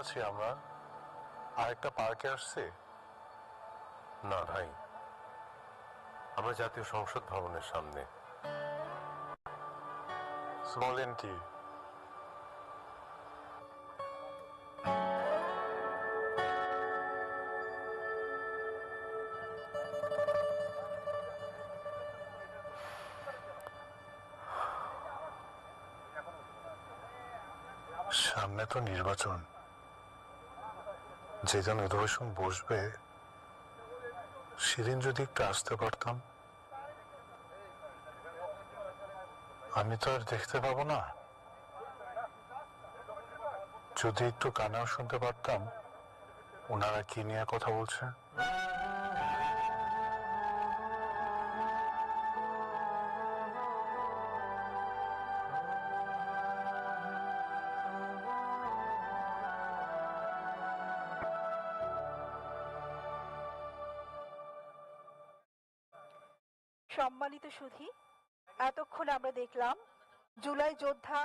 আছি আমরা? আরেকটা পার্কে আসছি? না ভাই, আমরা জাতীয় সংসদ ভবনের সামনে। বলেন কি? সামনে তো নির্বাচন, যে জন অধিবেশন বসবে সেদিন যদি একটু আসতে পারতাম। আমি তো আর দেখতে পাবো না, যদি একটু কানেও শুনতে পারতাম ওনারা কি নিয়ে কথা বলছে। সম্মানিত সুধী, এতক্ষণ আমরা দেখলাম জুলাই যোদ্ধা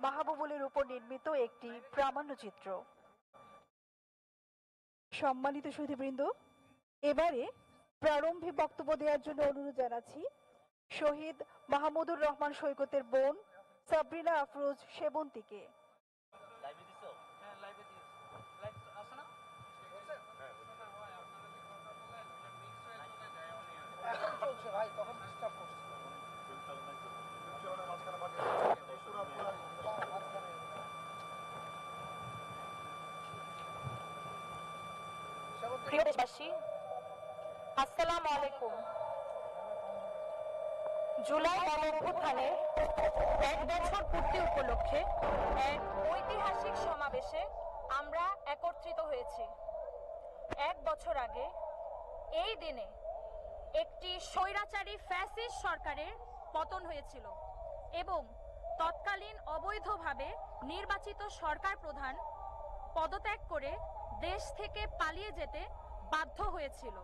মাহবুবুলের উপর নির্মিত একটি প্রামাণ্যচিত্র। সম্মানিত সুধীবৃন্দ, এবারে প্রারম্ভিক বক্তব্য দেওয়ার জন্য অনুরোধ জানাচ্ছি শহীদ মাহমুদুর রহমান সৈকতের বোন সাবরিনা আফরোজ সেবন্তীকে। প্রিয় দেশবাসী, আসসালামু আলাইকুম। জুলাই গণঅভ্যুত্থানের 1 বছর পূর্তি উপলক্ষে এক ঐতিহাসিক সমাবেশে আমরা একত্রিত হয়েছি। 1 বছর আগে এই দিনে একটি স্বৈরাচারী ফ্যাসিস্ট সরকারের পতন হয়েছিল এবং তৎকালীন অবৈধভাবে নির্বাচিত সরকার প্রধান পদত্যাগ করে দেশ থেকে পালিয়ে যেতে বাধ্য হয়েছিল।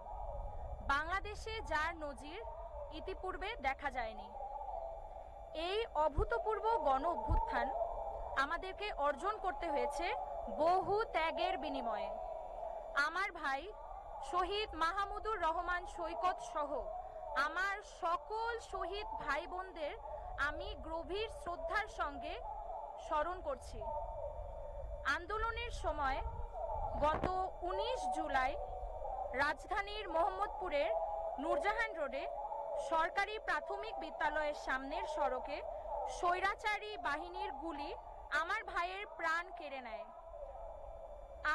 বাংলাদেশে যার নজির ইতিপূর্বে দেখা যায়নি। এই অভূতপূর্ব গণ অভ্যুত্থান আমাদেরকে অর্জন করতে হয়েছে বহু ত্যাগের বিনিময়ে। আমার ভাই শহীদ মাহমুদুর রহমান সৈকত সহ আমার সকল শহীদ ভাই বোনদের আমি গভীর শ্রদ্ধার সঙ্গে স্মরণ করছি। আন্দোলনের সময় গত 19 জুলাই রাজধানীর মোহাম্মদপুরের নূরজাহান রোডে সরকারি প্রাথমিক বিদ্যালয়ের সামনের সড়কে স্বৈরাচারী বাহিনীর গুলি আমার ভাইয়ের প্রাণ কেড়ে নেয়।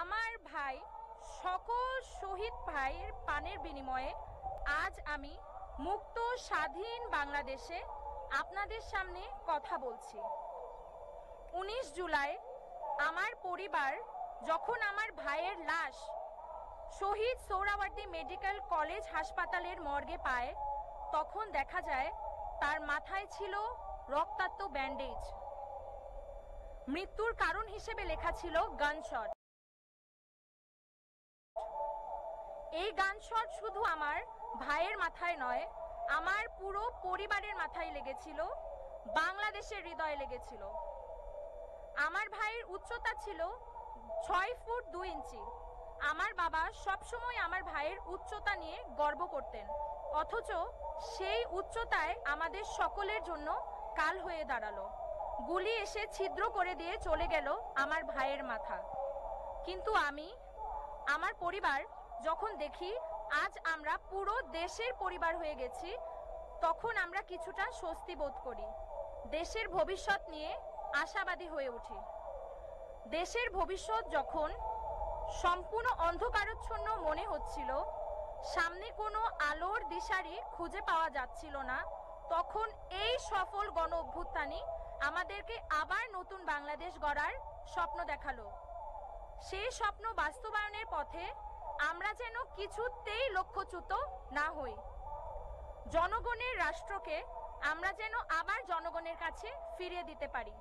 আমার ভাই সকল শহীদ ভাইয়ের প্রাণের বিনিময়ে আজ আমি মুক্ত স্বাধীন বাংলাদেশে আপনাদের সামনে কথা বলছি। 19 জুলাই আমার পরিবার যখন আমার ভাইয়ের লাশ শহীদ সোহরাওয়ার্দী মেডিকেল কলেজ হাসপাতালের মর্গে পায়, তখন দেখা যায় তার মাথায় ছিল রক্তাক্ত ব্যান্ডেজ। মৃত্যুর কারণ হিসেবে লেখা ছিল গানশট। এই গানশট শুধু আমার ভাইয়ের মাথায় নয়, আমার পুরো পরিবারের মাথায় লেগেছিল, বাংলাদেশের হৃদয়ে লেগেছিল। আমার ভাইয়ের উচ্চতা ছিল 6 ফুট 2 ইঞ্চি। আমার বাবা সবসময় আমার ভাইয়ের উচ্চতা নিয়ে গর্ব করতেন, অথচ সেই উচ্চতায় আমাদের সকলের জন্য কাল হয়ে দাঁড়ালো। গুলি এসে ছিদ্র করে দিয়ে চলে গেল আমার ভাইয়ের মাথা। কিন্তু আমি, আমার পরিবার যখন দেখি আজ আমরা পুরো দেশের পরিবার হয়ে গেছি, তখন আমরা কিছুটা স্বস্তি বোধ করি। দেশের ভবিষ্যৎ নিয়ে আশাবাদী হয়ে উঠি। দেশের ভবিষ্যৎ যখন সম্পূর্ণ অন্ধকারাচ্ছন্ন মনে হচ্ছিল, সামনে কোনো আলোর দিশারি খুঁজে পাওয়া যাচ্ছিল না, তখন এই সফল গণ অভ্যুত্থানই আমাদেরকে আবার নতুন বাংলাদেশ গড়ার স্বপ্ন দেখালো। সেই স্বপ্ন বাস্তবায়নের পথে আমরা যেন কিছুতেই লক্ষ্যচ্যুত না হই। জনগণের রাষ্ট্রকে আমরা যেন আবার জনগণের কাছে ফিরিয়ে দিতে পারি।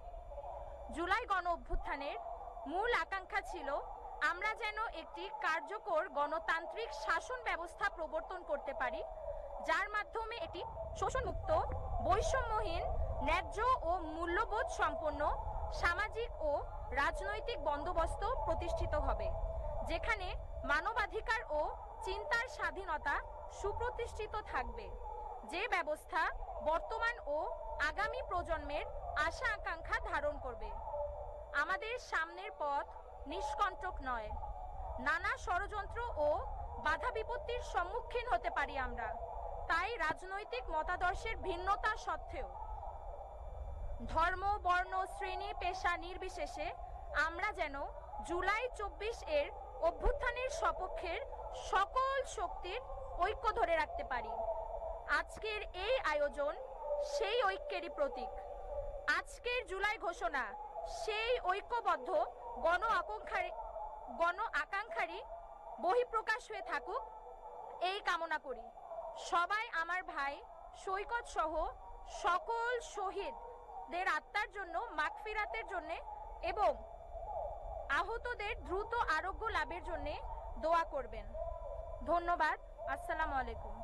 জুলাই গণ অভ্যুত্থানের মূল আকাঙ্ক্ষা ছিল আমরা যেন একটি কার্যকর গণতান্ত্রিক শাসন ব্যবস্থা প্রবর্তন করতে পারি, যার মাধ্যমে একটি শোষণমুক্ত, বৈষম্যহীন, ন্যায্য ও মূল্যবোধ সম্পন্ন সামাজিক ও রাজনৈতিক বন্দোবস্ত প্রতিষ্ঠিত হবে, যেখানে মানবাধিকার ও চিন্তার স্বাধীনতা সুপ্রতিষ্ঠিত থাকবে, যে ব্যবস্থা বর্তমান ও আগামী প্রজন্মের আশা আকাঙ্ক্ষা ধারণ করবে। আমাদের সামনের পথ নিষ্কণ্টক নয়। নানা ষড়যন্ত্র ও বাধা বিপত্তির সম্মুখীন হতে পারি আমরা। তাই রাজনৈতিক মতাদর্শের ভিন্নতা সত্ত্বেও, ধর্ম, বর্ণ, শ্রেণী, পেশা নির্বিশেষে আমরা যেন জুলাই 24 এর অভ্যুত্থানের সপক্ষের সকল শক্তির ঐক্য ধরে রাখতে পারি। আজকের এই আয়োজন সেই ঐক্যেরই প্রতীক। আজকের জুলাই ঘোষণা সেই ঐক্যবদ্ধ গণ আকাঙ্ক্ষারই বহিঃপ্রকাশ হয়ে থাকুক, এই কামনা করি। সবাই আমার ভাই সৈকত সহ সকল শহীদদের আত্মার জন্য মাগফিরাতের জন্য এবং আহতদের দ্রুত আরোগ্য লাভের জন্য দোয়া করবেন। ধন্যবাদ। আসসালামু আলাইকুম।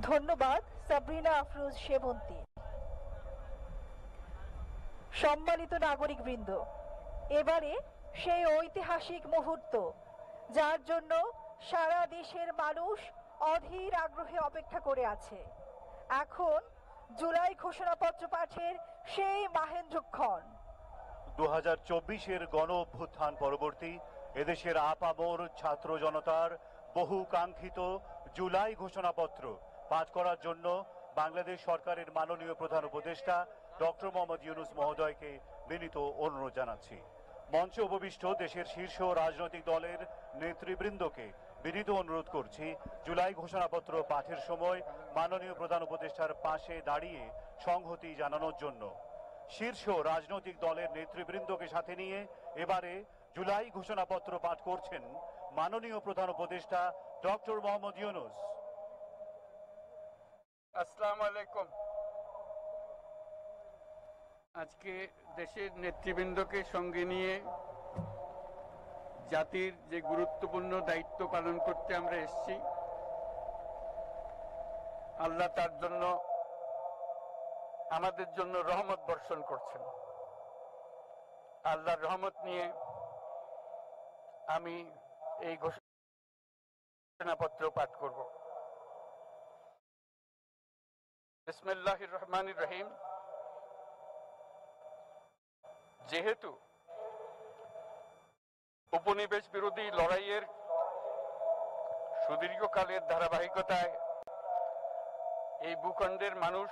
ধন্যবাদ সাবরিনা আফরোজ সেবন্তী। সম্মানিত নাগরিকবৃন্দ, এবারে সেই ঐতিহাসিক মুহূর্ত যার জন্য সারা দেশের মানুষ অধীর আগ্রহে অপেক্ষা করে আছে। এখন জুলাই ঘোষণাপত্র পাঠের সেই মাহেন্দ্রক্ষণ। 2024-এর গণ অভ্যুত্থান পরবর্তী এদেশের আপামর ছাত্র জনতার বহু কাঙ্ক্ষিত জুলাই ঘোষণাপত্র পাঠ করার জন্য বাংলাদেশ সরকারের মাননীয় প্রধান উপদেষ্টা ডক্টর মোহাম্মদ ইউনূস মহোদয়কে বিনীত অনুরোধ জানাচ্ছি। মঞ্চে উপবিষ্ট দেশের শীর্ষ রাজনৈতিক দলের নেতৃবৃন্দকে বিনীত অনুরোধ করছি জুলাই ঘোষণাপত্র পাঠের সময় মাননীয় প্রধান উপদেষ্টার পাশে দাঁড়িয়ে সংহতি জানানোর জন্য। শীর্ষ রাজনৈতিক দলের নেতৃবৃন্দকে সাথে নিয়ে এবারে জুলাই ঘোষণাপত্র পাঠ করছেন মাননীয় প্রধান উপদেষ্টা ডক্টর মোহাম্মদ ইউনূস। আসসালামু আলাইকুম। আজকে দেশের নেতৃবৃন্দকে সঙ্গে নিয়ে জাতির যে গুরুত্বপূর্ণ দায়িত্ব পালন করতে আমরা এসেছি, আল্লাহ তার জন্য আমাদের জন্য রহমত বর্ষণ করছেন। আল্লাহর রহমত নিয়ে আমি এই ঘোষণাপত্র পাঠ করব। বিসমিল্লাহির রহমানির রহিম। যেহেতু উপনিবেশ বিরোধী লড়াইয়ের সুদীর্ঘকালের ধারাবাহিকতায় এই ভূখণ্ডের মানুষ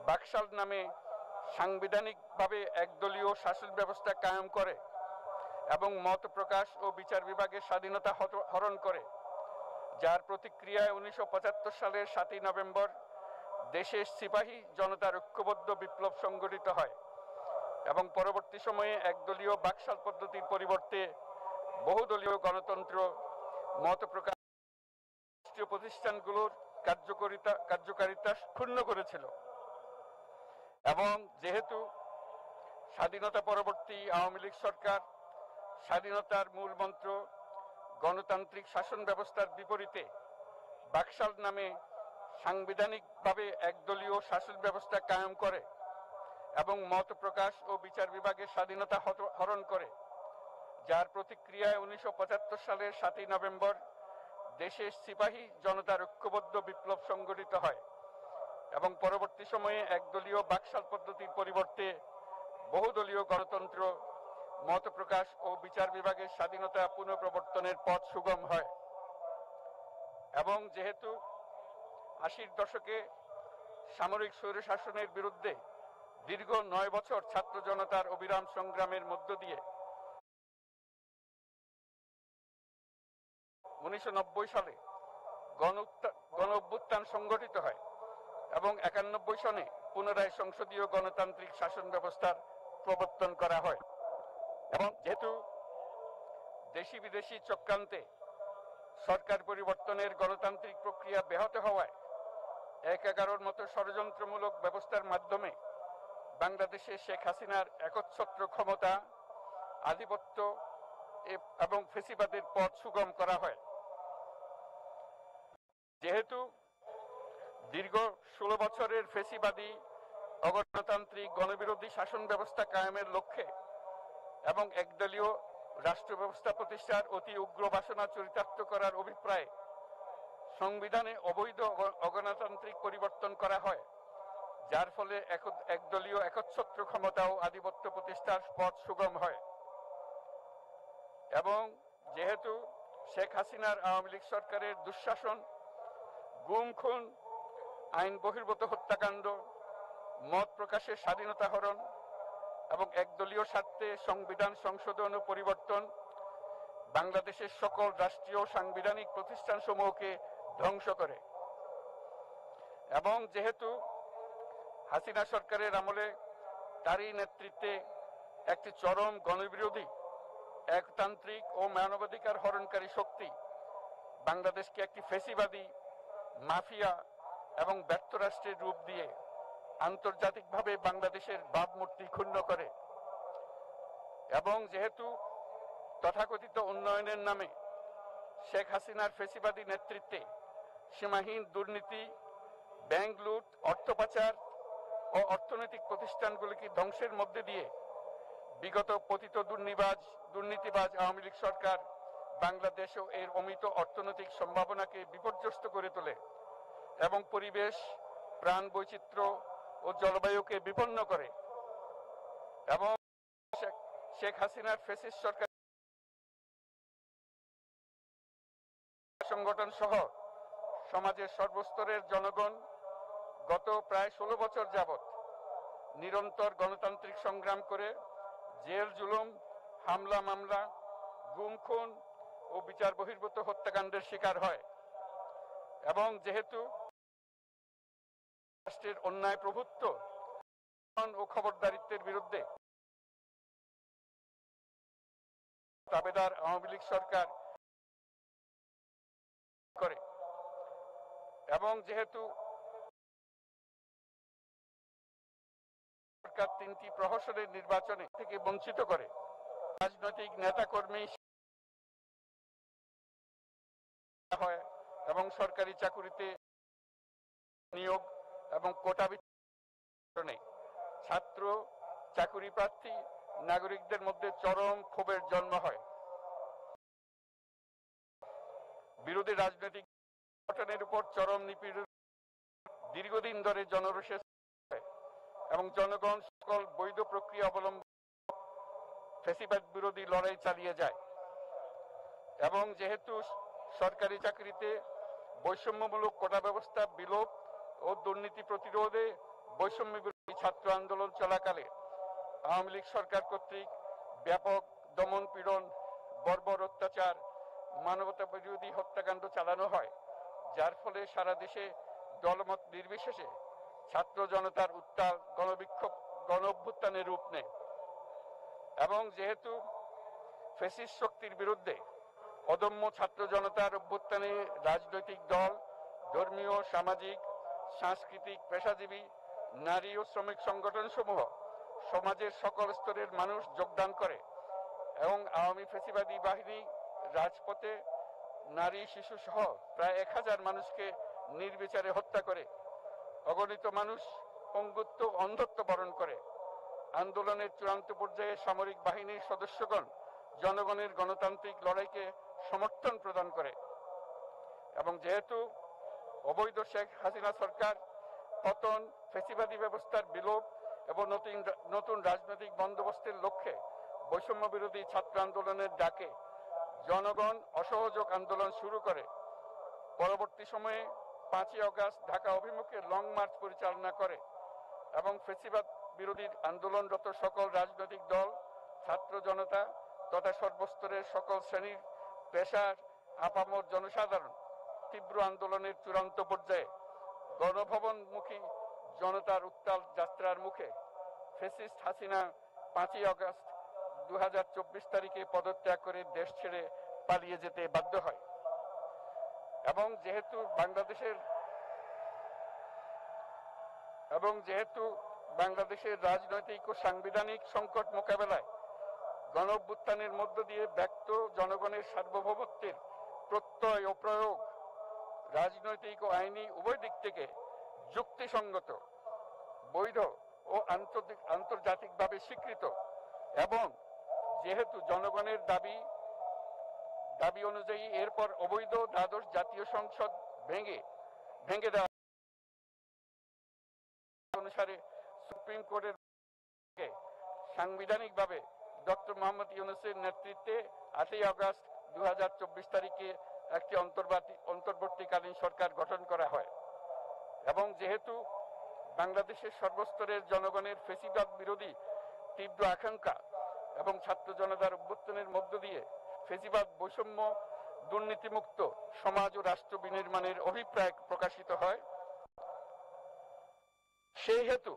বাকশাল নামে সাংবিধানিকভাবে একদলীয় শাসন ব্যবস্থা কায়েম করে এবং মত প্রকাশ ও বিচার বিভাগের স্বাধীনতা হরণ করে, যার প্রতিক্রিয়ায় 1975 সালের 7 নভেম্বর দেশের সিপাহী জনতার ঐক্যবদ্ধ বিপ্লব সংগঠিত হয় এবং পরবর্তী সময়ে একদলীয় বাকশাল পদ্ধতির পরিবর্তে বহুদলীয় গণতন্ত্র মত প্রকাশ রাষ্ট্রীয় প্রতিষ্ঠানগুলোর কার্যকারিতা ক্ষুণ্ণ করেছিল। এবং যেহেতু স্বাধীনতা পরবর্তী আওয়ামী লীগ সরকার স্বাধীনতার মূল মন্ত্র গণতান্ত্রিক শাসন ব্যবস্থার বিপরীতে বাকশাল নামে সাংবিধানিকভাবে একদলীয় শাসন ব্যবস্থা কায়েম করে এবং মত প্রকাশ ও বিচার বিভাগের স্বাধীনতা হরণ করে, যার প্রতিক্রিয়ায় 1975 সালের 7 নভেম্বর দেশের সিপাহী জনতার ঐক্যবদ্ধ বিপ্লব সংগঠিত হয় এবং পরবর্তী সময়ে একদলীয় বাকশাল পদ্ধতির পরিবর্তে বহুদলীয় গণতন্ত্র মত প্রকাশ ও বিচার বিভাগের স্বাধীনতা পুনঃপ্রবর্তনের পথ সুগম হয়। এবং যেহেতু 80-র দশকে সামরিক স্বৈরশাসনের বিরুদ্ধে দীর্ঘ 9 বছর ছাত্র জনতার অবিরাম সংগ্রামের মধ্য দিয়ে 1990 সালে গণ অভ্যুত্থান সংগঠিত হয় এবং 91 সনে পুনরায় সংসদীয় গণতান্ত্রিক শাসন ব্যবস্থার প্রবর্তন করা হয়। এবং যেহেতু দেশি বিদেশি চক্রান্তে সরকার পরিবর্তনের গণতান্ত্রিক প্রক্রিয়া ব্যাহত হওয়ায় ১/১১ মতো ষড়যন্ত্রমূলক ব্যবস্থার মাধ্যমে বাংলাদেশে শেখ হাসিনার একচ্ছত্র ক্ষমতা, আধিপত্য এবং ফেসিবাদের পথ সুগম করা হয়। যেহেতু দীর্ঘ ১৬ বছরের ফেসিবাদী অগণতান্ত্রিক গণবিরোধী শাসন ব্যবস্থা কায়েমের লক্ষ্যে এবং একদলীয় রাষ্ট্র ব্যবস্থা প্রতিষ্ঠার অতি উগ্র বাসনা চরিতার্থ করার অভিপ্রায়ে সংবিধানে অবৈধ অগণতান্ত্রিক পরিবর্তন করা হয়, যার ফলে একদলীয় একচ্ছত্র ক্ষমতা ও আধিপত্য প্রতিষ্ঠার পথ সুগম হয়। এবং যেহেতু শেখ হাসিনার আওয়ামী লীগ সরকারের দুঃশাসন, গুম খুন, আইন বহির্ভূত হত্যাকাণ্ড, মত প্রকাশের স্বাধীনতা হরণ এবং একদলীয় স্বার্থে সংবিধান সংশোধন ও পরিবর্তন বাংলাদেশের সকল রাষ্ট্রীয় সাংবিধানিক প্রতিষ্ঠানসমূহকে ধ্বংস করে। এবং যেহেতু হাসিনা সরকারের আমলে তারই নেতৃত্বে একটি চরম গণবিরোধী, একতান্ত্রিক ও মানবাধিকার হরণকারী শক্তি বাংলাদেশকে একটি ফেসিবাদী, মাফিয়া এবং ব্যর্থ রাষ্ট্রের রূপ দিয়ে আন্তর্জাতিকভাবে বাংলাদেশের ভাবমূর্তি ক্ষুণ্ণ করে, এবং যেহেতু তথাকথিত উন্নয়নের নামে শেখ হাসিনার ফেসিবাদী নেতৃত্বে সীমাহীন দুর্নীতি, ব্যাংক লুট, অর্থ পাচার ও অর্থনৈতিক প্রতিষ্ঠানগুলিকে ধ্বংসের মধ্যে দিয়ে বিগত পতিত দুর্নীতিবাজ আওয়ামী লীগ সরকার বাংলাদেশ ও এর অমিত অর্থনৈতিক সম্ভাবনাকে বিপর্যস্ত করে তোলে এবং পরিবেশ, প্রাণ বৈচিত্র্য ও জলবায়ুকে বিপন্ন করে। এবং শেখ হাসিনার ফ্যাসিস্ট সরকার সংগঠন সহ সমাজের সর্বস্তরের জনগণ গত প্রায় ১৬ বছর যাবৎ নিরন্তর গণতান্ত্রিক সংগ্রাম করে জেল জুলুম, হামলা মামলা, গুম খুন ও বিচার বহির্ভূত হত্যাকাণ্ডের শিকার হয়। এবং যেহেতু রাষ্ট্রের অন্যায় প্রভুত্ব ও খবরদারিত্বের বিরুদ্ধে দাবেদার আওয়ামী লীগ সরকার করে, এবং যেহেতু সরকার ৩টি প্রহসনের নির্বাচনে থেকে বঞ্চিত করে, রাজনৈতিক নেতাকর্মী হয় এবং সরকারি চাকুরিতে নিয়োগ এবং কোটা বিতরণে ছাত্র, চাকুরি প্রার্থী, নাগরিকদের মধ্যে চরম ক্ষোভের জন্ম হয়। বিরোধী রাজনৈতিক সংগঠনের উপর চরম নিপীড়ন দীর্ঘদিন ধরে জনরোষের এবং জনগণ সকল বৈধ প্রক্রিয়া অবলম্বন ফ্যাসিবাদ বিরোধী লড়াই চালিয়ে যায়। এবং যেহেতু সরকারি চাকরিতে বৈষম্যমূলক কোটা ব্যবস্থা বিলোপ ও দুর্নীতি প্রতিরোধে বৈষম্য বিরোধী ছাত্র আন্দোলন চলাকালে আওয়ামী লীগ সরকার কর্তৃক ব্যাপক দমন পীড়ন, বর্বর অত্যাচার, মানবতা বিরোধী হত্যাকাণ্ড চালানো হয়, যার ফলে সারা দেশে দলমত নির্বিশেষে ছাত্র জনতার উত্তাল গণবিক্ষোভ গণ অভ্যুত্থানের রূপ নেয়। এবং যেহেতু ফ্যাসিস্ট শক্তির বিরুদ্ধে অদম্য ছাত্র জনতার অভ্যুত্থানে রাজনৈতিক দল, ধর্মীয়, সামাজিক, সাংস্কৃতিক, পেশাজীবী, নারী ও শ্রমিক সংগঠন সমূহ সমাজের সকল স্তরের মানুষ যোগদান করে এবং আওয়ামী ফ্যাসিবাদী বাহিনী রাজপথে নারী, শিশু সহ প্রায় ১,০০০ মানুষকে নির্বিচারে হত্যা করে, অগণিত মানুষ পঙ্গুত্ব, অন্ধত্ব বরণ করে। আন্দোলনের চূড়ান্ত পর্যায়ে সামরিক বাহিনীর সদস্যগণ জনগণের গণতান্ত্রিক লড়াইকে সমর্থন প্রদান করে। এবং যেহেতু অবৈধ শেখ হাসিনা সরকার পতন, ফ্যাসিবাদী ব্যবস্থার বিলোপ এবং নতুন রাজনৈতিক বন্দোবস্তের লক্ষ্যে বৈষম্য বিরোধী ছাত্র আন্দোলনের ডাকে জনগণ অসহযোগ আন্দোলন শুরু করে, পরবর্তী সময়ে ৫ই আগস্ট ঢাকা অভিমুখে লং মার্চ পরিচালনা করে এবং ফ্যাসিবাদ বিরোধী আন্দোলনরত সকল রাজনৈতিক দল, ছাত্র জনতা তথা সর্বস্তরের সকল শ্রেণীর পেশার আপামর জনসাধারণ তীব্র আন্দোলনের চূড়ান্ত পর্যায়ে গণভবনমুখী জনতার উত্তাল যাত্রার মুখে ফ্যাসিস্ট হাসিনা ৫ই আগস্ট ২০২৪ তারিখে পদত্যাগ করে দেশ ছেড়ে পালিয়ে যেতে বাধ্য হয়। এবং যেহেতু বাংলাদেশের রাজনৈতিক ও সাংবিধানিক সংকট মোকাবেলায় গণঅভ্যুত্থানের মধ্য দিয়ে ব্যক্ত জনগণের সার্বভৌমত্বের প্রত্যয় ও প্রয়োগ রাজনৈতিক ও আইনি উভয় দিক থেকে যুক্তিসঙ্গত, বৈধ ও আন্তর্জাতিকভাবে স্বীকৃত, এবং যেহেতু জনগণের দাবি অনুযায়ী এরপর অবৈধ দ্বাদশ জাতীয় সংসদ ভেঙে দেওয়া অনুসারে সুপ্রিম কোর্টের সাংবিধানিকভাবে ডক্টর মোহাম্মদ ইউনূসের নেতৃত্বে 8ই আগস্ট 2024 তারিখে একটি অন্তর্বর্তীকালীন সরকার গঠন করা হয়। এবং যেহেতু বাংলাদেশের সর্বস্তরের জনগণের ফ্যাসিবাদ বিরোধী তীব্র আকাঙ্ক্ষা এবং ছাত্র জনতার অভ্যুত্থানের মধ্য দিয়ে ফ্যাসিবাদ, বৈষম্য, দুর্নীতিমুক্ত সমাজ ও রাষ্ট্র বিনির্মাণের অভিপ্রায় প্রকাশিত হয়, সেই হেতু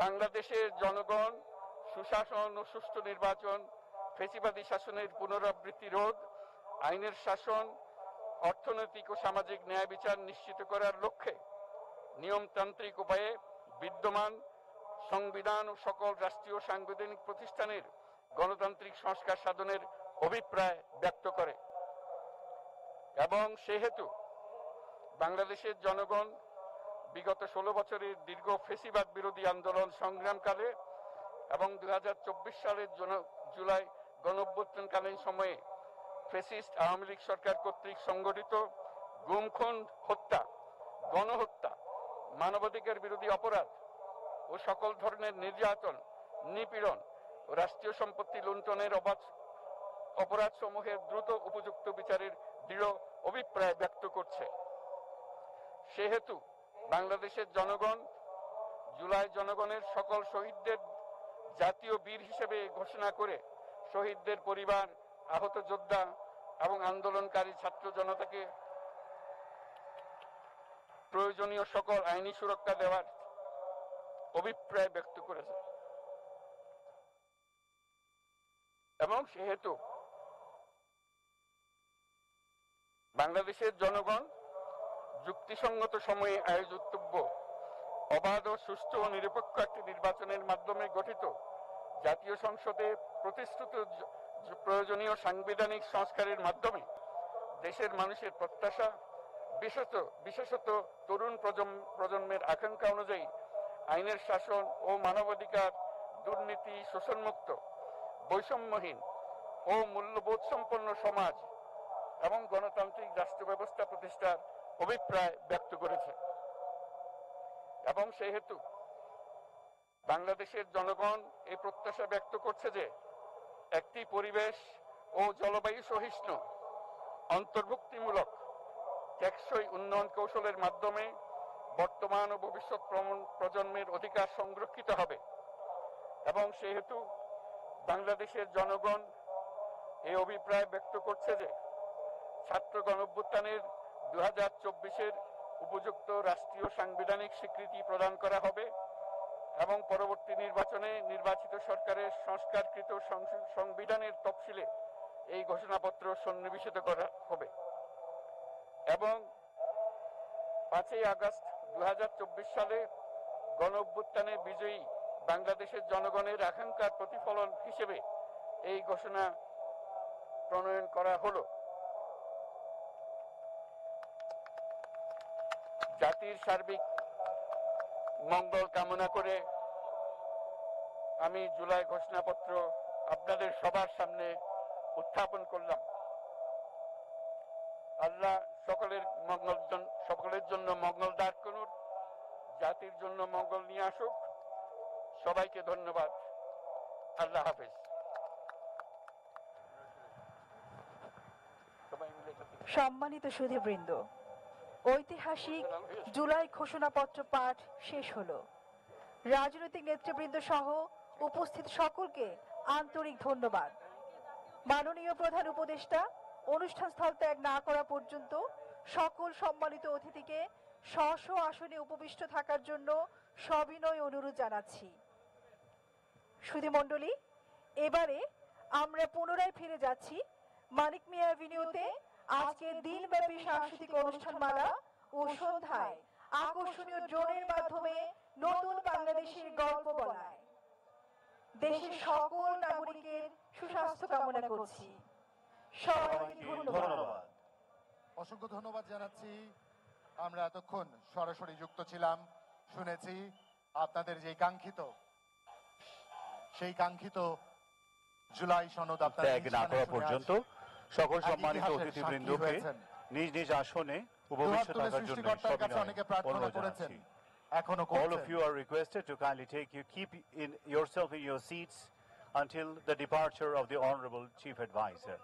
বাংলাদেশের জনগণ সুশাসন ও সুষ্ঠু নির্বাচন, ফ্যাসিবাদী শাসনের পুনরাবৃত্তি রোধ, আইনের শাসন, অর্থনৈতিক ও সামাজিক ন্যায় বিচার নিশ্চিত করার লক্ষ্যে নিয়মতান্ত্রিক উপায়ে বিদ্যমান সংবিধান ও সকল রাষ্ট্রীয় সাংবিধানিক প্রতিষ্ঠানের গণতান্ত্রিক সংস্কার সাধনের অভিপ্রায় ব্যক্ত করে। এবং সেহেতু বাংলাদেশের জনগণ বিগত 16 বছরের দীর্ঘ ফ্যাসিবাদ বিরোধী আন্দোলন সংগ্রামকালে এবং 2024 সালের জুলাই গণঅভ্যুত্থানকালীন সময়ে ফ্যাসিস্ট আওয়ামী লীগ সরকার কর্তৃক সংগঠিত গুম, খুন, হত্যা, গণহত্যা, মানবাধিকার বিরোধী অপরাধ ও সকল ধরনের নির্যাতন, নিপীড়ন ও রাষ্ট্রীয় সম্পত্তি লুণ্ঠনের অপরাধ সমূহের দ্রুত উপযুক্ত বিচারের দৃঢ় অভিপ্রায় ব্যক্ত করছে। সেহেতু বাংলাদেশের জনগণ জুলাই জনগণের সকল শহীদদের জাতীয় বীর হিসেবে ঘোষণা করে শহীদদের পরিবার, আহত যোদ্ধা এবং আন্দোলনকারী ছাত্র জনতাকে প্রয়োজনীয় সকল আইনি সুরক্ষা দেওয়ার অভিপ্রায় ব্যক্ত করেছে। এবং সেহেতু বাংলাদেশের জনগণ যুক্তিসঙ্গত সময়ে আয়োজিতব্য অবাধ ও সুষ্ঠু ও নিরপেক্ষ একটি নির্বাচনের মাধ্যমে গঠিত জাতীয় সংসদে প্রতিশ্রুত প্রয়োজনীয় সাংবিধানিক সংস্কারের মাধ্যমে দেশের মানুষের প্রত্যাশা, বিশেষত তরুণ প্রজন্মের আকাঙ্ক্ষা অনুযায়ী আইনের শাসন ও মানবাধিকার, দুর্নীতি, শোষণমুক্ত, বৈষম্যহীন ও মূল্যবোধ সম্পন্ন সমাজ এবং গণতান্ত্রিক রাষ্ট্র ব্যবস্থা প্রতিষ্ঠার অভিপ্রায় ব্যক্ত করেছে। এবং সেহেতু বাংলাদেশের জনগণ এই প্রত্যাশা ব্যক্ত করছে যে একটি পরিবেশ ও জলবায়ু সহিষ্ণু, অন্তর্ভুক্তিমূলক, টেকসই উন্নয়ন কৌশলের মাধ্যমে বর্তমান ও ভবিষ্যৎ প্রজন্মের অধিকার সংরক্ষিত হবে। এবং সেহেতু বাংলাদেশের জনগণ এই অভিপ্রায় ব্যক্ত করছে যে ছাত্র গণঅভ্যুত্থানের 2024-এর উপযুক্ত রাষ্ট্রীয় সাংবিধানিক স্বীকৃতি প্রদান করা হবে এবং পরবর্তী নির্বাচনে নির্বাচিত সরকারের সংস্কারকৃত সংবিধানের তফসিলে এই ঘোষণাপত্র সন্নিবেশিত করা হবে। এবং 5ই আগস্ট 2024 সালে গণঅভ্যুত্থানে বিজয়ী বাংলাদেশের জনগণের আকাঙ্ক্ষার প্রতিফলন হিসেবে এই ঘোষণা প্রণয়ন করা হলো। জাতির সার্বিক মঙ্গল কামনা করে আমি জুলাই ঘোষণাপত্র আপনাদের সবার সামনে উত্থাপন করলাম। আল্লাহ সকলের জন্য মঙ্গল দান করুন, জাতির জন্য মঙ্গল নিয়ে আসুক। সবাইকে ধন্যবাদ। আল্লাহ হাফেজ। সম্মানিত সুধীবৃন্দ, ঐতিহাসিক জুলাই ঘোষণাপত্র পাঠ শেষ হলো। রাজনৈতিক নেতৃবৃন্দ সহ উপস্থিত সকলকে আন্তরিক ধন্যবাদ। মাননীয় প্রধান উপদেষ্টা অনুষ্ঠান স্থল ত্যাগ না করা পর্যন্ত সকল সম্মানিত অতিথিকে স্ব আসনে উপবিষ্ট থাকার জন্য সবিনয় অনুরোধ জানাচ্ছি। সুধীমণ্ডলী, এবারে আমরা পুনরায় ফিরে যাচ্ছি মানিক মিয়া অ্যাভিনিউতে আজকে দিনব্যাপী সাংস্কৃতিক অনুষ্ঠানমালা ও সন্ধ্যায় আকর্ষণীয় ড্রোনের মাধ্যমে নতুন বাংলাদেশের গল্প বলায় দেশের সকল নাগরিকের সুস্বাস্থ্য কামনা করছি। সবাইকে ধন্যবাদ। ধন্যবাদ। অসংখ্য ধন্যবাদ জানাচ্ছি। আমরা এতক্ষণ সরাসরি যুক্ত ছিলাম, শুনেছি আপনাদের যে সেই কাঙ্ক্ষিত জুলাই সনদ আপনারা ত্যাগ না করা পর্যন্ত সকল এক সম্মানিত ইতিহাসের অতিথিবৃন্দকে সাক্ষী হয়েছেন। নিজ নিজ আসনে উপবিষ্ট দুহাত তুলে থাকার জন্য সৃষ্টিকর্তার কাছে সবিনয় অনেকে প্রার্থনা অনুরোধ করেছেন, জানাচ্ছি। এখনো All of করছেন। you are requested to kindly keep yourself in your seats until the departure of the Honorable Chief Advisor.